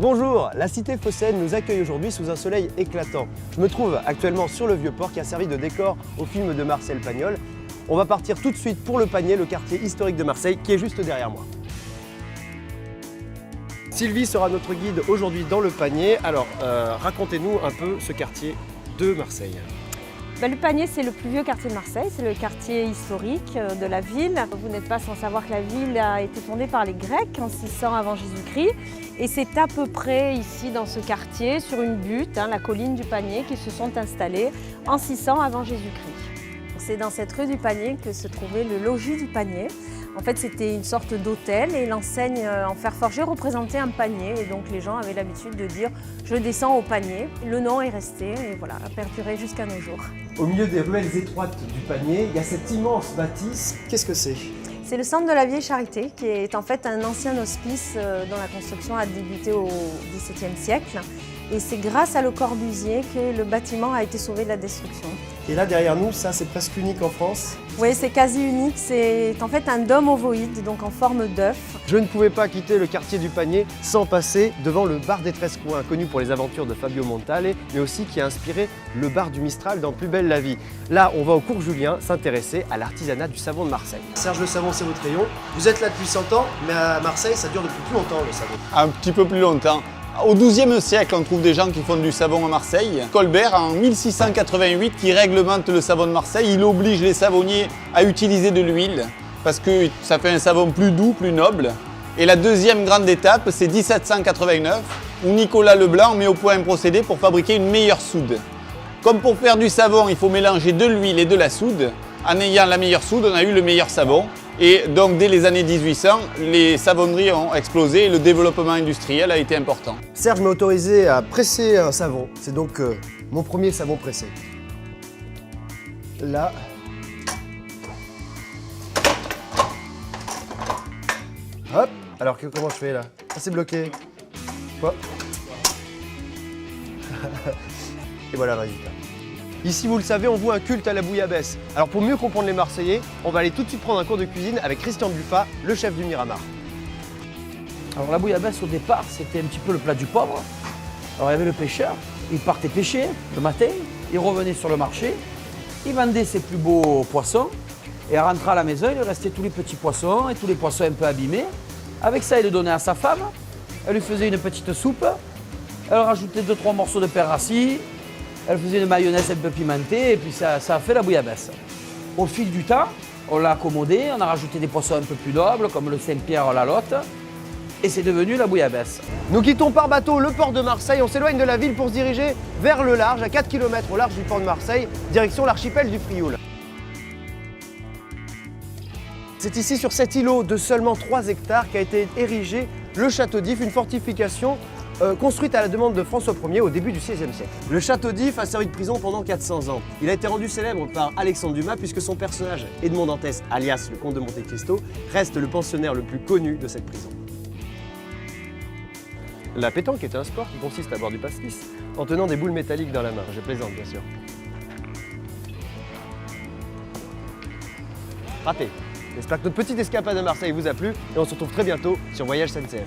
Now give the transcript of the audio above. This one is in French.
Bonjour, la cité phocéenne nous accueille aujourd'hui sous un soleil éclatant. Je me trouve actuellement sur le Vieux-Port qui a servi de décor au film de Marcel Pagnol. On va partir tout de suite pour le Panier, le quartier historique de Marseille qui est juste derrière moi. Sylvie sera notre guide aujourd'hui dans le Panier. Alors, racontez-nous un peu ce quartier de Marseille. Le Panier, c'est le plus vieux quartier de Marseille, c'est le quartier historique de la ville. Vous n'êtes pas sans savoir que la ville a été fondée par les Grecs en 600 avant Jésus-Christ. Et c'est à peu près ici, dans ce quartier, sur une butte, la colline du Panier, qui se sont installés en 600 avant Jésus-Christ. C'est dans cette rue du Panier que se trouvait le logis du Panier. En fait, c'était une sorte d'hôtel et l'enseigne en fer forgé représentait un panier. Et donc, les gens avaient l'habitude de dire « je descends au panier ». Le nom est resté et voilà, a perduré jusqu'à nos jours. Au milieu des ruelles étroites du Panier, il y a cette immense bâtisse. Qu'est-ce que c'est ? C'est le centre de la Vieille Charité, qui est en fait un ancien hospice dont la construction a débuté au XVIIe siècle. Et c'est grâce à Le Corbusier que le bâtiment a été sauvé de la destruction. Et là, derrière nous, ça, c'est presque unique en France. Oui, c'est quasi unique. C'est en fait un dôme ovoïde, donc en forme d'œuf. Je ne pouvais pas quitter le quartier du Panier sans passer devant le bar des 13 coins, connu pour les aventures de Fabio Montale, mais aussi qui a inspiré le bar du Mistral dans Plus belle la vie. Là, on va au cours Julien s'intéresser à l'artisanat du savon de Marseille. Serge Le Savon, c'est votre rayon. Vous êtes là depuis 100 ans, mais à Marseille, ça dure depuis plus longtemps, le savon. Un petit peu plus longtemps. Au XIIe siècle, on trouve des gens qui font du savon à Marseille. Colbert, en 1688, qui réglemente le savon de Marseille, il oblige les savonniers à utiliser de l'huile parce que ça fait un savon plus doux, plus noble. Et la deuxième grande étape, c'est 1789, où Nicolas Leblanc met au point un procédé pour fabriquer une meilleure soude. Comme pour faire du savon, il faut mélanger de l'huile et de la soude. En ayant la meilleure soude, on a eu le meilleur savon. Et donc, dès les années 1800, les savonneries ont explosé et le développement industriel a été important. Serge m'a autorisé à presser un savon. C'est donc mon premier savon pressé. Là. Hop. Alors, comment je fais là? Ah, c'est bloqué. Hop. Et voilà le résultat. Ici, vous le savez, on voue un culte à la bouillabaisse. Alors pour mieux comprendre les Marseillais, on va aller tout de suite prendre un cours de cuisine avec Christian Buffat, le chef du Miramar. Alors la bouillabaisse au départ, c'était un petit peu le plat du pauvre. Alors il y avait le pêcheur, il partait pêcher le matin, il revenait sur le marché, il vendait ses plus beaux poissons et en rentrant à la maison, il lui restait tous les petits poissons et tous les poissons un peu abîmés. Avec ça, il le donnait à sa femme, elle lui faisait une petite soupe, elle rajoutait 2-3 morceaux de pain rassis. Elle faisait une mayonnaise un peu pimentée et puis ça a fait la bouillabaisse. Au fil du temps, on l'a accommodé, on a rajouté des poissons un peu plus nobles comme le Saint-Pierre, la Lotte et c'est devenu la bouillabaisse. Nous quittons par bateau le port de Marseille, on s'éloigne de la ville pour se diriger vers le large, à 4 km au large du port de Marseille, direction l'archipel du Frioul. C'est ici sur cet îlot de seulement 3 hectares qu'a été érigé le château d'If, une fortification construite à la demande de François Ier au début du XVIe siècle. Le château d'If a servi de prison pendant 400 ans. Il a été rendu célèbre par Alexandre Dumas puisque son personnage, Edmond Dantès, alias le comte de Monte Cristo, reste le pensionnaire le plus connu de cette prison. La pétanque est un sport qui consiste à boire du pastis en tenant des boules métalliques dans la main. Je plaisante bien sûr. Raté. J'espère que notre petite escapade à Marseille vous a plu et on se retrouve très bientôt sur Voyage SNCF.